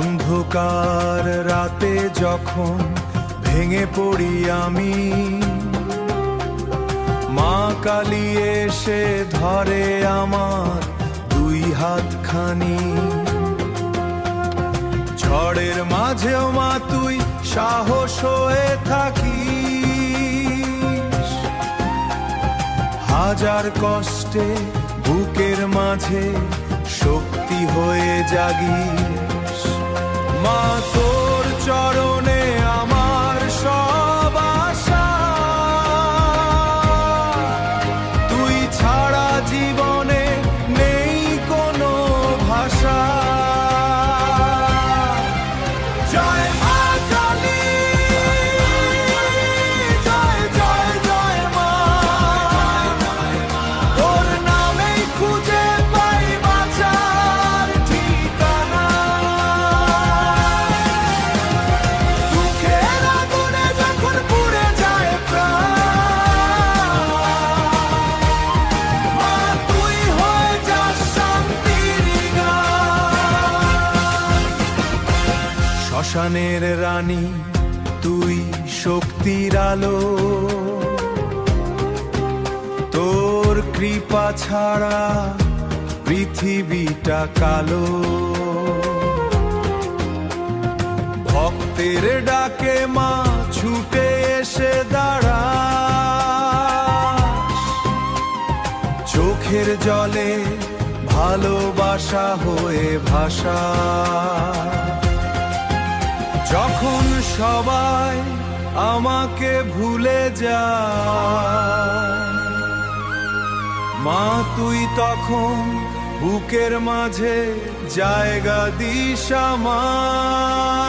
অন্ধকার রাতে যখন ভেঙে পড়ি আমি, মা কালী এসে ধরে আমার দুই হাতখানি। ঝড়ের মাঝেও মা তুই সাহস হয়ে থাকিস, হাজার কষ্টে বুকের মাঝে শক্তি হয়ে জাগিস। মা তোর চরণে আমার সব আশা, তুই ছাড়া জীবনে নেই কোনো ভাষা। জয় মা কালী, জয় জয় জয় মা, তোর নামেই খুঁজে পাই বাঁচার ঠিকানা। দুঃখের আগুনে যখন পুড়ে যায় প্রাণ, মা তুই হয়ে যাস শান্তির গান। শ্মশানের রানী তুই শক্তির আলো, তোর কৃপা ছাড়া পৃথিবীটা কালো। ভক্তের ডাকে মা ছুটে এসে দাঁড়াস, চোখের জলে ভালোবাসা হয়ে ভাষা। যখন সবাই আমাকে ভুলে যায়, মা তুই তখন বুকের মাঝে জায়গা দিস আমার।